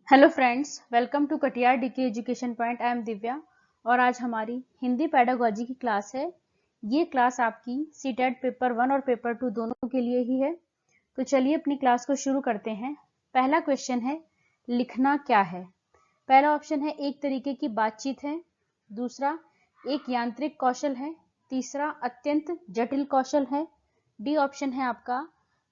Hello friends, welcome to Katiyar DK education point. I am Divya और आज हमारी हिंदी पेडागोजी की क्लास है। ये क्लास आपकी सीटेट पेपर 1 और पेपर 2 दोनों के लिए ही है। तो चलिए अपनी क्लास को शुरू करते हैं। पहला क्वेश्चन है, लिखना क्या है। पहला ऑप्शन है एक तरीके की बातचीत है, दूसरा एक यांत्रिक कौशल है, तीसरा अत्यंत जटिल कौशल है, डी ऑप्शन है आपका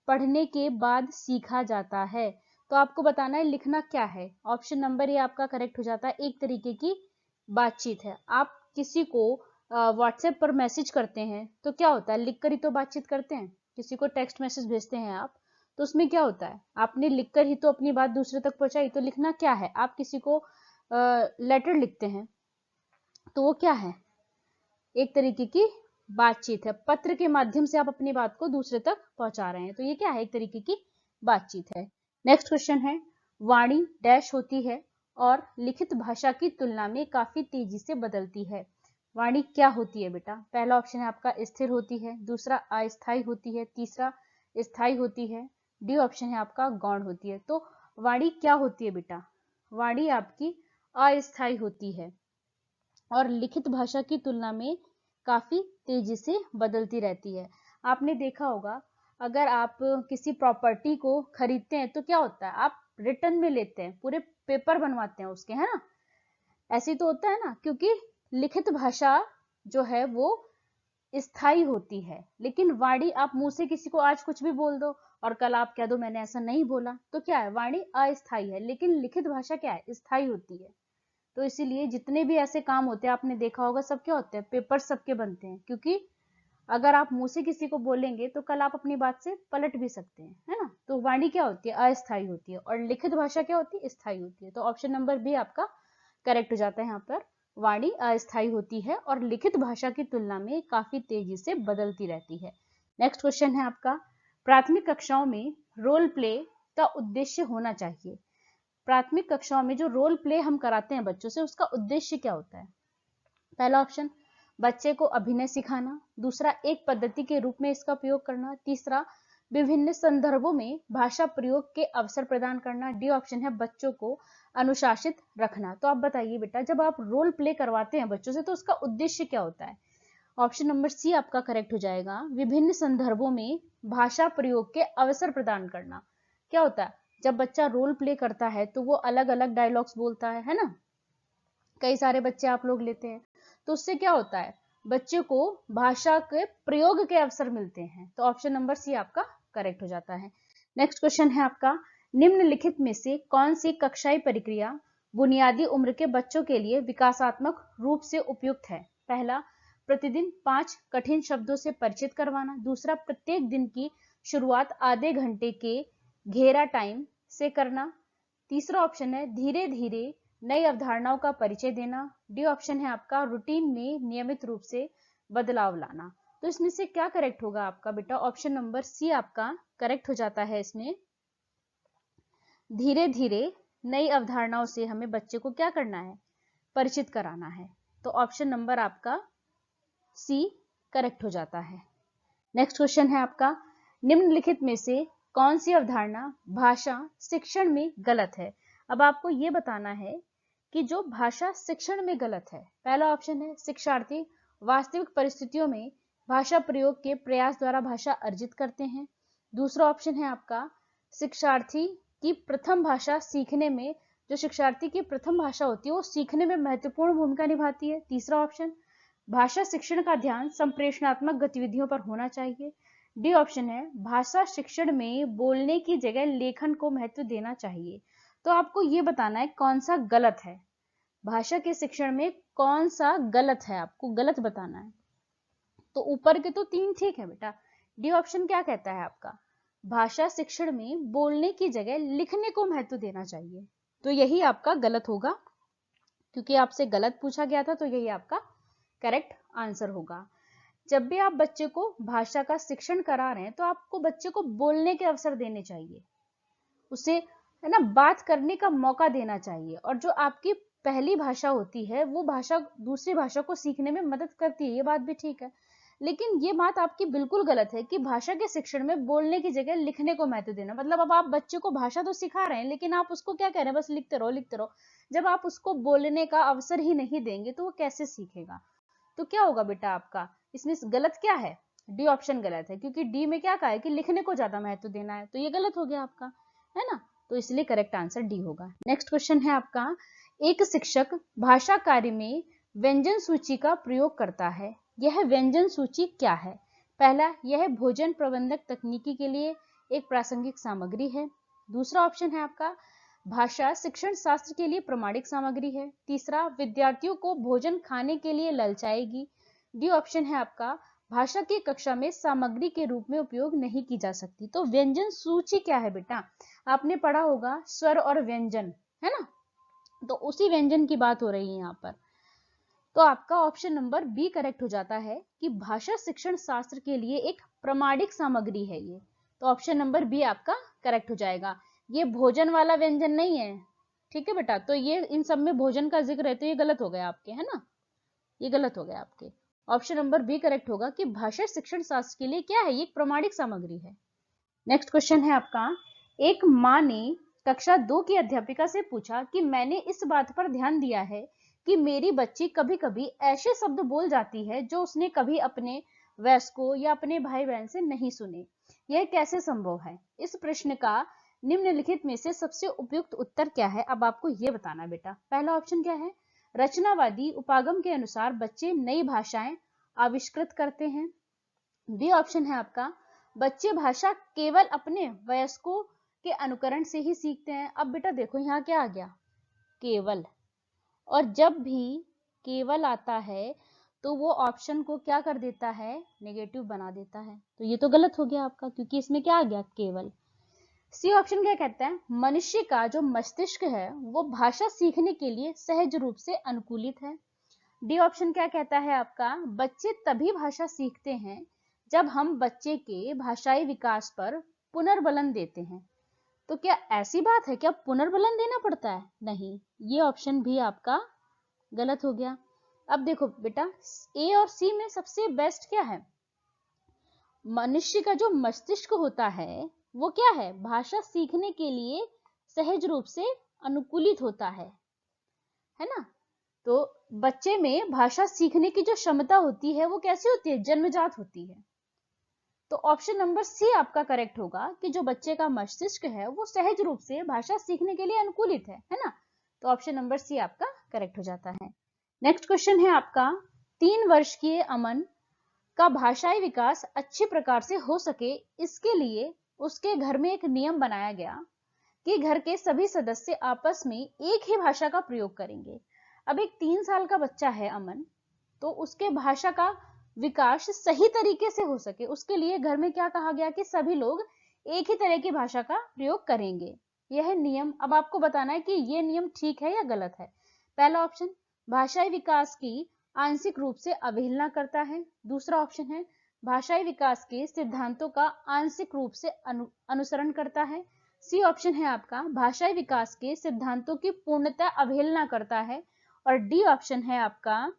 पढ़ने के बाद सीखा जाता है। तो आपको बताना है लिखना क्या है। ऑप्शन नंबर ये आपका करेक्ट हो जाता है, एक तरीके की बातचीत है। आप किसी को व्हाट्सएप पर मैसेज करते हैं तो क्या होता है, लिखकर ही तो बातचीत करते हैं। किसी को टेक्स्ट मैसेज भेजते हैं आप, तो उसमें क्या होता है, आपने लिखकर ही तो अपनी बात दूसरे तक पहुंचाई। तो लिखना क्या है, आप किसी को लेटर लिखते हैं तो वो क्या है, एक तरीके की बातचीत है। पत्र के माध्यम से आप अपनी बात को दूसरे तक पहुंचा रहे हैं, तो ये क्या है, एक तरीके की बातचीत है। नेक्स्ट क्वेश्चन है, वाणी डैश होती है और लिखित भाषा की तुलना में काफी तेजी से बदलती है। वाणी क्या होती है बेटा। पहला ऑप्शन है आपका स्थिर होती है, दूसरा अस्थायी होती है, तीसरा स्थायी होती है, डी ऑप्शन है आपका गौण होती है। तो वाणी क्या होती है बेटा, वाणी आपकी अस्थायी होती है और लिखित भाषा की तुलना में काफी तेजी से बदलती रहती है। आपने देखा होगा, अगर आप किसी प्रॉपर्टी को खरीदते हैं तो क्या होता है, आप रिटर्न में लेते हैं, पूरे पेपर बनवाते हैं उसके, है ना। ऐसे ही तो होता है ना, क्योंकि लिखित भाषा जो है वो स्थायी होती है। लेकिन वाणी आप मुंह से किसी को आज कुछ भी बोल दो और कल आप कह दो मैंने ऐसा नहीं बोला, तो क्या है, वाणी अस्थायी है। लेकिन लिखित भाषा क्या है, स्थायी होती है। तो इसीलिए जितने भी ऐसे काम होते हैं आपने देखा होगा, सब क्या होते हैं, पेपर सबके बनते हैं। क्योंकि अगर आप मुंह से किसी को बोलेंगे तो कल आप अपनी बात से पलट भी सकते हैं, है ना। तो वाणी क्या होती है, अस्थायी होती है, और लिखित भाषा क्या होती है, स्थायी होती है। तो ऑप्शन नंबर बी आपका करेक्ट हो जाता है। यहाँ पर वाणी अस्थायी होती है और लिखित भाषा की तुलना में काफी तेजी से बदलती रहती है। नेक्स्ट क्वेश्चन है आपका, प्राथमिक कक्षाओं में रोल प्ले का उद्देश्य होना चाहिए। प्राथमिक कक्षाओं में जो रोल प्ले हम कराते हैं बच्चों से, उसका उद्देश्य क्या होता है। पहला ऑप्शन बच्चे को अभिनय सिखाना, दूसरा एक पद्धति के रूप में इसका प्रयोग करना, तीसरा विभिन्न संदर्भों में भाषा प्रयोग के अवसर प्रदान करना, डी ऑप्शन है बच्चों को अनुशासित रखना। तो आप बताइए बेटा, जब आप रोल प्ले करवाते हैं बच्चों से तो उसका उद्देश्य क्या होता है। ऑप्शन नंबर सी आपका करेक्ट हो जाएगा, विभिन्न संदर्भों में भाषा प्रयोग के अवसर प्रदान करना। क्या होता है, जब बच्चा रोल प्ले करता है तो वो अलग अलग डायलॉग्स बोलता है ना। कई सारे बच्चे आप लोग लेते हैं तो उससे क्या होता है, बच्चे को भाषा के प्रयोग के अवसर मिलते हैं। तो ऑप्शन नंबर सी आपका करेक्ट हो जाता है। नेक्स्ट क्वेश्चन है आपका, निम्नलिखित में से कौन सी कक्षाई प्रक्रिया बुनियादी उम्र के बच्चों के लिए विकासात्मक रूप से उपयुक्त है। पहला, प्रतिदिन 5 कठिन शब्दों से परिचित करवाना, दूसरा प्रत्येक दिन की शुरुआत आधे घंटे के घेरा टाइम से करना, तीसरा ऑप्शन है धीरे धीरे नई अवधारणाओं का परिचय देना, डी ऑप्शन है आपका रूटीन में नियमित रूप से बदलाव लाना। तो इसमें से क्या करेक्ट होगा आपका बेटा, ऑप्शन नंबर सी आपका करेक्ट हो जाता है। इसमें धीरे धीरे नई अवधारणाओं से हमें बच्चे को क्या करना है, परिचित कराना है। तो ऑप्शन नंबर आपका सी करेक्ट हो जाता है। नेक्स्ट क्वेश्चन है आपका, निम्नलिखित में से कौन सी अवधारणा भाषा शिक्षण में गलत है। अब आपको यह बताना है कि जो भाषा शिक्षण में गलत है। पहला ऑप्शन है शिक्षार्थी वास्तविक परिस्थितियों में भाषा प्रयोग के प्रयास द्वारा भाषा अर्जित करते हैं। दूसरा ऑप्शन है आपका शिक्षार्थी की प्रथम भाषा सीखने में, जो शिक्षार्थी की प्रथम भाषा होती है वो सीखने में महत्वपूर्ण भूमिका निभाती है। तीसरा ऑप्शन, भाषा शिक्षण का ध्यान संप्रेषणात्मक गतिविधियों पर होना चाहिए। डी ऑप्शन है भाषा शिक्षण में बोलने की जगह लेखन को महत्व देना चाहिए। तो आपको ये बताना है कौन सा गलत है, भाषा के शिक्षण में कौन सा गलत है, आपको गलत बताना है। तो ऊपर के तो 3 ठीक है बेटा। डी ऑप्शन क्या कहता है आपका, भाषा शिक्षण में बोलने की जगह लिखने को महत्व देना चाहिए। तो यही आपका गलत होगा, क्योंकि आपसे गलत पूछा गया था, तो यही आपका करेक्ट आंसर होगा। जब भी आप बच्चे को भाषा का शिक्षण करा रहे हैं तो आपको बच्चे को बोलने के अवसर देने चाहिए, उसे है ना बात करने का मौका देना चाहिए। और जो आपकी पहली भाषा होती है वो भाषा दूसरी भाषा को सीखने में मदद करती है, ये बात भी ठीक है। लेकिन ये बात आपकी बिल्कुल गलत है कि भाषा के शिक्षण में बोलने की जगह लिखने को महत्व देना। मतलब अब आप बच्चे को भाषा तो सिखा रहे हैं, लेकिन आप उसको क्या कह रहे हैं, बस लिखते रहो लिखते रहो। जब आप उसको बोलने का अवसर ही नहीं देंगे तो वो कैसे सीखेगा। तो क्या होगा बेटा आपका इसमें गलत क्या है, डी ऑप्शन गलत है, क्योंकि डी में क्या कहा है कि लिखने को ज्यादा महत्व देना है, तो ये गलत हो गया आपका, है ना। तो इसलिए करेक्ट आंसर डी होगा। नेक्स्ट क्वेश्चन है आपका, एक शिक्षक भाषा कार्य में व्यंजन सूची का प्रयोग करता है, यह व्यंजन सूची क्या है। पहला, यह भोजन प्रबंधक तकनीकी के लिए एक प्रासंगिक सामग्री है। दूसरा ऑप्शन है आपका, भाषा शिक्षण शास्त्र के लिए प्रमाणिक सामग्री है। तीसरा, विद्यार्थियों को भोजन खाने के लिए ललचाएगी। डी ऑप्शन है आपका, भाषा की कक्षा में सामग्री के रूप में उपयोग नहीं की जा सकती। तो व्यंजन सूची क्या है बेटा, आपने पढ़ा होगा स्वर और व्यंजन, है ना, तो उसी व्यंजन की बात हो रही है यहाँ पर। तो आपका ऑप्शन नंबर बी करेक्ट हो जाता है कि भाषा शिक्षण शास्त्र के लिए एक प्रमाणिक सामग्री है ये। तो ऑप्शन नंबर बी आपका करेक्ट हो जाएगा। ये भोजन वाला व्यंजन नहीं है, ठीक है बेटा, तो ये इन सब में भोजन का जिक्र है, तो ये गलत हो गया आपके, है ना, ये गलत हो गया आपके। ऑप्शन नंबर बी करेक्ट होगा कि भाषा शिक्षण शास्त्र के लिए क्या है, ये एक प्रमाणिक सामग्री है। नेक्स्ट क्वेश्चन है आपका, एक माँ ने कक्षा 2 की अध्यापिका से पूछा कि मैंने इस बात पर ध्यान दिया है कि मेरी बच्ची कभी कभी ऐसे शब्द बोल जाती है जो उसने कभी अपने वयस्कों या अपने भाई बहन से नहीं सुने, यह कैसे संभव है। इस प्रश्न का निम्नलिखित में से सबसे उपयुक्त उत्तर क्या है, अब आपको यह बताना बेटा। पहला ऑप्शन क्या है, रचनावादी उपागम के अनुसार बच्चे नई भाषाएं आविष्कृत करते हैं। बी ऑप्शन है आपका, बच्चे भाषा केवल अपने वयस्कों के अनुकरण से ही सीखते हैं। अब बेटा देखो यहाँ क्या आ गया, केवल, और जब भी केवल आता है तो वो ऑप्शन को क्या कर देता है, नेगेटिव बना देता है, तो ये तो गलत हो गया आपका, क्योंकि इसमें क्या आ गया, केवल। सी ऑप्शन क्या कहता है, मनुष्य का जो मस्तिष्क है वो भाषा सीखने के लिए सहज रूप से अनुकूलित है। डी ऑप्शन क्या कहता है आपका, बच्चे तभी भाषा सीखते हैं जब हम बच्चे के भाषाई विकास पर पुनर्बलन देते हैं। तो क्या ऐसी बात है, क्या पुनर्बलन देना पड़ता है, नहीं, ये ऑप्शन भी आपका गलत हो गया। अब देखो बेटा, ए और सी में सबसे बेस्ट क्या है, मनुष्य का जो मस्तिष्क होता है वो क्या है, भाषा सीखने के लिए सहज रूप से अनुकूलित होता है ना। तो बच्चे में भाषा सीखने की जो क्षमता होती है वो कैसी होती है, जन्मजात होती है। तो ऑप्शन नंबर सी आपका करेक्ट होगा कि जो बच्चे का मस्तिष्क है वो सहज रूप से भाषा सीखने के लिए अनुकूलित है ना। तो ऑप्शन नंबर सी आपका करेक्ट हो जाता है। नेक्स्ट क्वेश्चन है आपका, 3 वर्ष की अमन का भाषाई विकास अच्छे प्रकार से हो सके, इसके लिए उसके घर में एक नियम बनाया गया कि घर के सभी सदस्य आपस में एक ही भाषा का प्रयोग करेंगे। अब एक 3 साल का बच्चा है अमन, तो उसके भाषा का विकास सही तरीके से हो सके उसके लिए घर में क्या कहा गया कि सभी लोग एक ही तरह की भाषा का प्रयोग करेंगे, यह नियम। अब आपको बताना है कि यह नियम ठीक है या गलत है। पहला ऑप्शन, भाषाई विकास की आंशिक रूप से अवहेलना करता है। दूसरा ऑप्शन है, भाषाई विकास के सिद्धांतों का आंशिक रूप से अनुसरण करता है। सी ऑप्शन है आपका, भाषाई विकास के सिद्धांतों की पूर्णतः अवहेलना करता है। और डी ऑप्शन है आपका,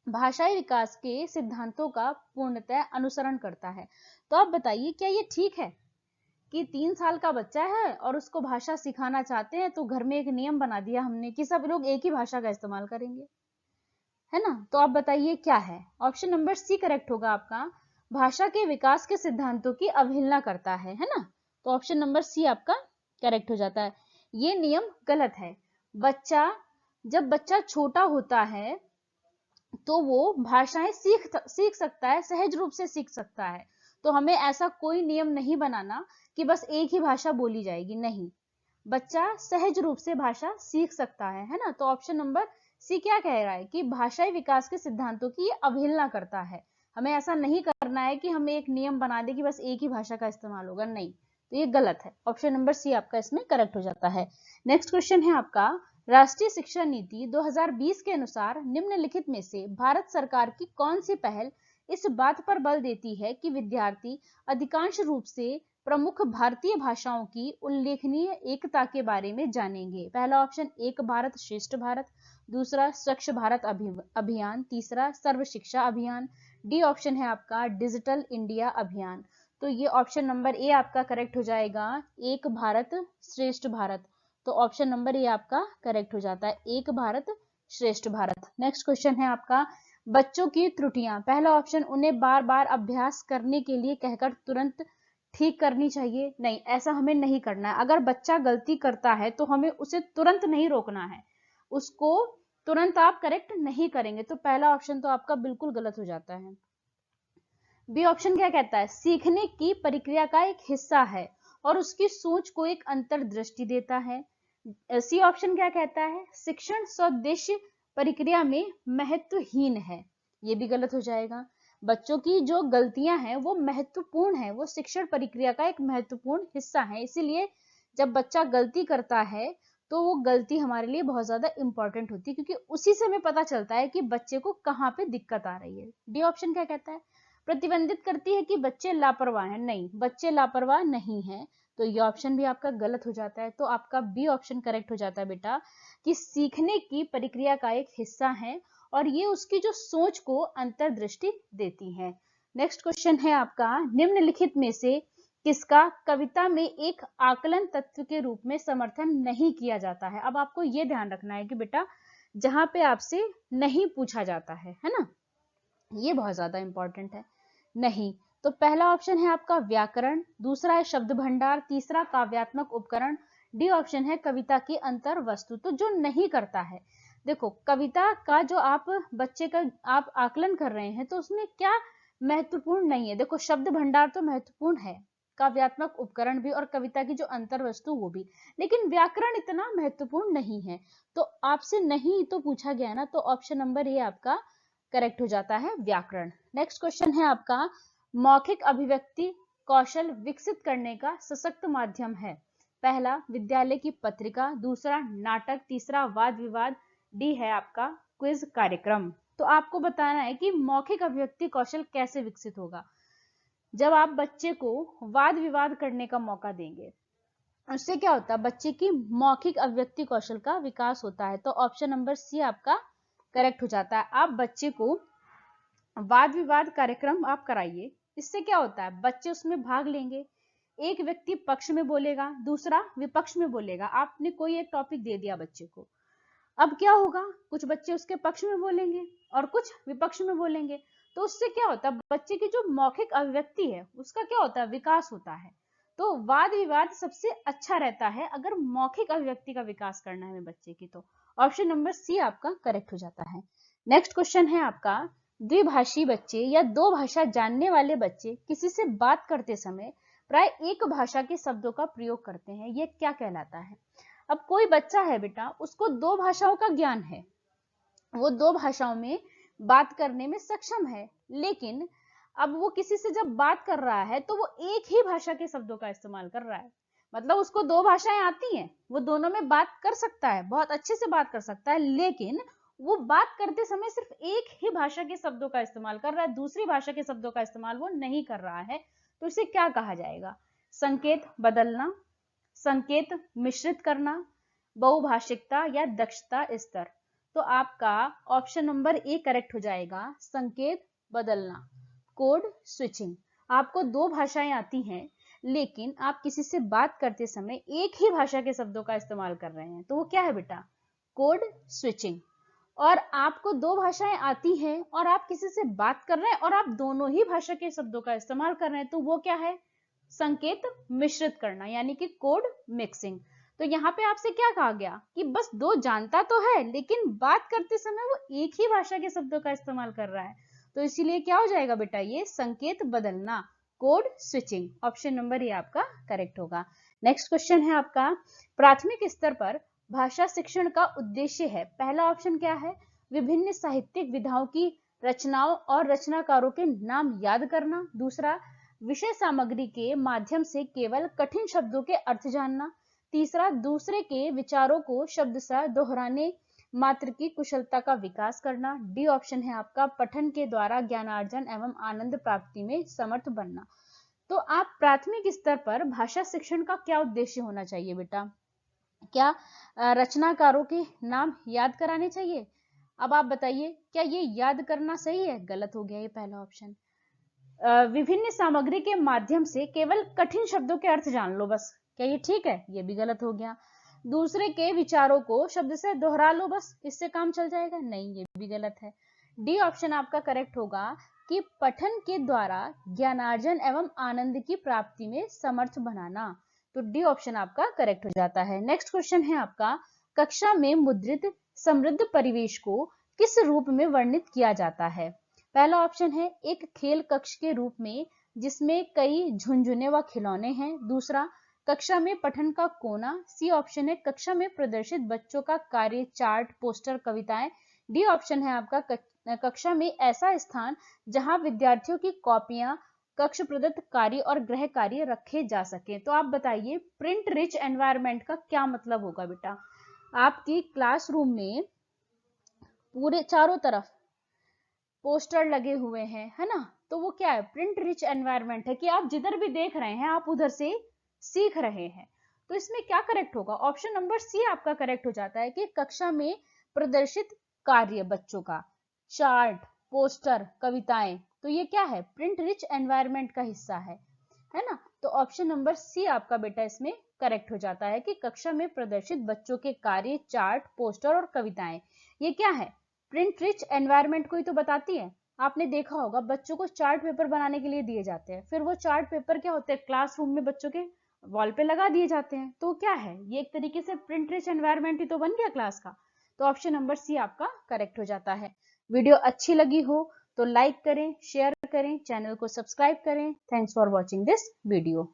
भाषाई विकास के सिद्धांतों का पूर्णतः अनुसरण करता है। तो आप बताइए क्या ये ठीक है कि 3 साल का बच्चा है और उसको भाषा सिखाना चाहते हैं, तो घर में एक नियम बना दिया हमने कि सब लोग एक ही भाषा का इस्तेमाल करेंगे, है ना। तो आप बताइए क्या है, ऑप्शन नंबर सी करेक्ट होगा आपका, भाषा के विकास के सिद्धांतों की अवहेलना करता है ना। तो ऑप्शन नंबर सी आपका करेक्ट हो जाता है। ये नियम गलत है। जब बच्चा छोटा होता है तो वो भाषाएं सीख सकता है, सहज रूप से सीख सकता है। तो हमें ऐसा कोई नियम नहीं बनाना कि बस एक ही भाषा बोली जाएगी, नहीं, बच्चा सहज रूप से भाषा सीख सकता है ना। तो ऑप्शन नंबर सी क्या कह रहा है कि भाषाई विकास के सिद्धांतों की अवहेलना करता है। हमें ऐसा नहीं करना है कि हमें एक नियम बना दे कि बस एक ही भाषा का इस्तेमाल होगा, नहीं, तो ये गलत है। ऑप्शन नंबर सी आपका इसमें करेक्ट हो जाता है। नेक्स्ट क्वेश्चन है आपका, राष्ट्रीय शिक्षा नीति 2020 के अनुसार निम्नलिखित में से भारत सरकार की कौन सी पहल इस बात पर बल देती है कि विद्यार्थी अधिकांश रूप से प्रमुख भारतीय भाषाओं की उल्लेखनीय एकता के बारे में जानेंगे। पहला ऑप्शन, एक भारत श्रेष्ठ भारत। दूसरा, स्वच्छ भारत अभियान। तीसरा, सर्व शिक्षा अभियान। डी ऑप्शन है आपका डिजिटल इंडिया अभियान। तो ये ऑप्शन नंबर ए आपका करेक्ट हो जाएगा, एक भारत श्रेष्ठ भारत। तो ऑप्शन नंबर ए आपका करेक्ट हो जाता है, एक भारत श्रेष्ठ भारत। नेक्स्ट क्वेश्चन है आपका, बच्चों की त्रुटियां। पहला ऑप्शन, उन्हें बार बार अभ्यास करने के लिए कहकर तुरंत ठीक करनी चाहिए। नहीं, ऐसा हमें नहीं करना है। अगर बच्चा गलती करता है तो हमें उसे तुरंत नहीं रोकना है, उसको तुरंत आप करेक्ट नहीं करेंगे। तो पहला ऑप्शन तो आपका बिल्कुल गलत हो जाता है। बी ऑप्शन क्या कहता है, सीखने की प्रक्रिया का एक हिस्सा है और उसकी सोच को एक अंतर्दृष्टि देता है। सी ऑप्शन क्या कहता है, शिक्षण स्वदेशी प्रक्रिया में महत्वहीन है। ये भी गलत हो जाएगा। बच्चों की जो गलतियां हैं वो महत्वपूर्ण है, वो शिक्षण प्रक्रिया का एक महत्वपूर्ण हिस्सा है। इसीलिए जब बच्चा गलती करता है तो वो गलती हमारे लिए बहुत ज्यादा इंपॉर्टेंट होती है, क्योंकि उसी से हमें पता चलता है कि बच्चे को कहाँ पे दिक्कत आ रही है। डी ऑप्शन क्या कहता है, प्रतिबंधित करती है कि बच्चे लापरवाह हैं। नहीं, बच्चे लापरवाह नहीं है। तो ये ऑप्शन भी आपका गलत हो जाता है। तो आपका बी ऑप्शन करेक्ट हो जाता है बेटा, कि सीखने की प्रक्रिया का एक हिस्सा है और ये उसकी जो सोच को अंतर्दृष्टि देती है। नेक्स्ट क्वेश्चन है आपका, निम्नलिखित में से किसका कविता में एक आकलन तत्व के रूप में समर्थन नहीं किया जाता है। अब आपको ये ध्यान रखना है कि बेटा जहां पे आपसे नहीं पूछा जाता है ना, ये बहुत ज्यादा इंपॉर्टेंट है। नहीं, तो पहला ऑप्शन है आपका व्याकरण, दूसरा है शब्द भंडार, तीसरा काव्यात्मक उपकरण, डी ऑप्शन है कविता की अंतर वस्तु। तो जो नहीं करता है, देखो कविता का जो आप बच्चे का आप आकलन कर रहे हैं तो उसमें क्या महत्वपूर्ण नहीं है। देखो शब्द भंडार तो महत्वपूर्ण है, काव्यात्मक उपकरण भी, और कविता की जो अंतर वस्तु वो भी, लेकिन व्याकरण इतना महत्वपूर्ण नहीं है। तो आपसे नहीं तो पूछा गया ना, तो ऑप्शन नंबर ए आपका करेक्ट हो जाता है, व्याकरण। नेक्स्ट क्वेश्चन है आपका, मौखिक अभिव्यक्ति कौशल विकसित करने का सशक्त माध्यम है। पहला विद्यालय की पत्रिका, दूसरा नाटक, तीसरा वाद विवाद, डी है आपका क्विज कार्यक्रम। तो आपको बताना है कि मौखिक अभिव्यक्ति कौशल कैसे विकसित होगा। जब आप बच्चे को वाद विवाद करने का मौका देंगे, उससे क्या होता है, बच्चे की मौखिक अभिव्यक्ति कौशल का विकास होता है। तो ऑप्शन नंबर सी आपका करेक्ट हो जाता है। आप बच्चे को वाद विवाद कार्यक्रम आप कराइए, इससे क्या होता है, बच्चे उसमें भाग लेंगे। एक व्यक्ति पक्ष में बोलेगा, दूसरा विपक्ष में बोलेगा। आपने कोई एक टॉपिक दे दिया बच्चे को, अब क्या होगा, कुछ बच्चे उसके पक्ष में बोलेंगे और कुछ विपक्ष में बोलेंगे। तो उससे क्या होता है, बच्चे की जो मौखिक अभिव्यक्ति है उसका क्या होता है, विकास होता है। तो वाद विवाद सबसे अच्छा रहता है अगर मौखिक अभिव्यक्ति का विकास करना है बच्चे की। तो ऑप्शन नंबर सी आपका करेक्ट हो जाता है। नेक्स्ट क्वेश्चन है आपका, द्विभाषी बच्चे या दो भाषा जानने वाले बच्चे किसी से बात करते समय प्राय एक भाषा के शब्दों का प्रयोग करते हैं, ये क्या कहलाता है। अब कोई बच्चा है बेटा, उसको दो भाषाओं का ज्ञान है, वो दो भाषाओं में बात करने में सक्षम है, लेकिन अब वो किसी से जब बात कर रहा है तो वो एक ही भाषा के शब्दों का इस्तेमाल कर रहा है। मतलब उसको दो भाषाएं आती हैं, वो दोनों में बात कर सकता है, बहुत अच्छे से बात कर सकता है, लेकिन वो बात करते समय सिर्फ एक ही भाषा के शब्दों का इस्तेमाल कर रहा है, दूसरी भाषा के शब्दों का इस्तेमाल वो नहीं कर रहा है। तो इसे क्या कहा जाएगा, संकेत बदलना, संकेत मिश्रित करना, बहुभाषिकता या दक्षता स्तर। तो आपका ऑप्शन नंबर ए करेक्ट हो जाएगा, संकेत बदलना, कोड स्विचिंग। आपको दो भाषाएं आती हैं लेकिन आप किसी से बात करते समय एक ही भाषा के शब्दों का इस्तेमाल कर रहे हैं, तो वो क्या है बेटा, कोड स्विचिंग। और आपको दो भाषाएं आती हैं और आप किसी से बात कर रहे हैं और आप दोनों ही भाषा के शब्दों का इस्तेमाल कर रहे हैं, तो वो क्या है, संकेत मिश्रित करना, यानी कि कोड मिक्सिंग। तो यहाँ पे आपसे क्या कहा गया कि बस दो जानता तो है लेकिन बात करते समय वो एक ही भाषा के शब्दों का इस्तेमाल कर रहा है, तो इसीलिए क्या हो जाएगा बेटा, ये संकेत बदलना, कोड स्विचिंग। ऑप्शन नंबर ये आपका करेक्ट होगा। नेक्स्ट क्वेश्चन है आपका, प्राथमिक स्तर पर भाषा शिक्षण का उद्देश्य है। पहला ऑप्शन क्या है, विभिन्न साहित्यिक विधाओं की रचनाओं और रचनाकारों के नाम याद करना, दूसरा विषय सामग्री के माध्यम से केवल कठिन शब्दों के अर्थ जानना, तीसरा दूसरे के विचारों को शब्दशः दोहराने मात्र की कुशलता का विकास करना, डी ऑप्शन है आपका पठन के द्वारा ज्ञानार्जन एवं आनंद प्राप्ति में समर्थ बनना। तो आप प्राथमिक स्तर पर भाषा शिक्षण का क्या उद्देश्य होना चाहिए बेटा, क्या रचनाकारों के नाम याद कराने चाहिए, अब आप बताइए क्या ये याद करना सही है? गलत हो गया ये पहला ऑप्शन। विभिन्न सामग्री के माध्यम से केवल कठिन शब्दों के अर्थ जान लो बस, क्या ये ठीक है? ये भी गलत हो गया। दूसरे के विचारों को शब्द से दोहरा लो बस, इससे काम चल जाएगा, नहीं ये भी गलत है। डी ऑप्शन आपका करेक्ट होगा कि पठन के द्वारा ज्ञानार्जन एवं आनंद की प्राप्ति में समर्थ बनाना, तो डी ऑप्शन आपका करेक्ट हो जाता है। नेक्स्ट क्वेश्चन है आपका, कक्षा में मुद्रित समृद्ध परिवेश को किस रूप में वर्णित किया जाता है? पहला ऑप्शन है एक खेल कक्ष के रूप में जिसमें कई झुनझुने व खिलौने हैं। दूसरा, कक्षा में पठन का कोना। सी ऑप्शन है कक्षा में प्रदर्शित बच्चों का कार्य, चार्ट, पोस्टर, कविताएं। डी ऑप्शन है आपका कक्षा में ऐसा स्थान जहां विद्यार्थियों की कॉपियां, कक्ष प्रदत्त कार्य और गृह कार्य रखे जा सके। तो आप बताइए प्रिंट रिच एनवायरनमेंट का क्या मतलब होगा बेटा? आपकी क्लासरूम में पूरे चारों तरफ पोस्टर लगे हुए हैं, है ना, तो वो क्या है? प्रिंट रिच एनवायरनमेंट है कि आप जिधर भी देख रहे हैं आप उधर से सीख रहे हैं। तो इसमें क्या करेक्ट होगा? ऑप्शन नंबर सी आपका करेक्ट हो जाता है कि कक्षा में प्रदर्शित कार्य बच्चों का, चार्ट, पोस्टर, कविताएं, तो ये क्या है? प्रिंट रिच एनवायरनमेंट का हिस्सा है ना। तो ऑप्शन नंबर सी आपका बेटा इसमें करेक्ट हो जाता है कि कक्षा में प्रदर्शित बच्चों के कार्य, चार्ट, पोस्टर और कविताएं, ये क्या है? प्रिंट रिच एनवायरनमेंट को ही तो बताती है। आपने देखा होगा बच्चों को चार्ट पेपर बनाने के लिए दिए जाते हैं, फिर वो चार्ट पेपर क्या होते हैं? क्लासरूम में बच्चों के वॉल पे लगा दिए जाते हैं। तो क्या है? ये एक तरीके से प्रिंट रिच एनवायरनमेंट ही तो बन गया क्लास का। तो ऑप्शन नंबर सी आपका करेक्ट हो जाता है। वीडियो अच्छी लगी हो तो लाइक करें, शेयर करें, चैनल को सब्सक्राइब करें। Thanks for watching this video.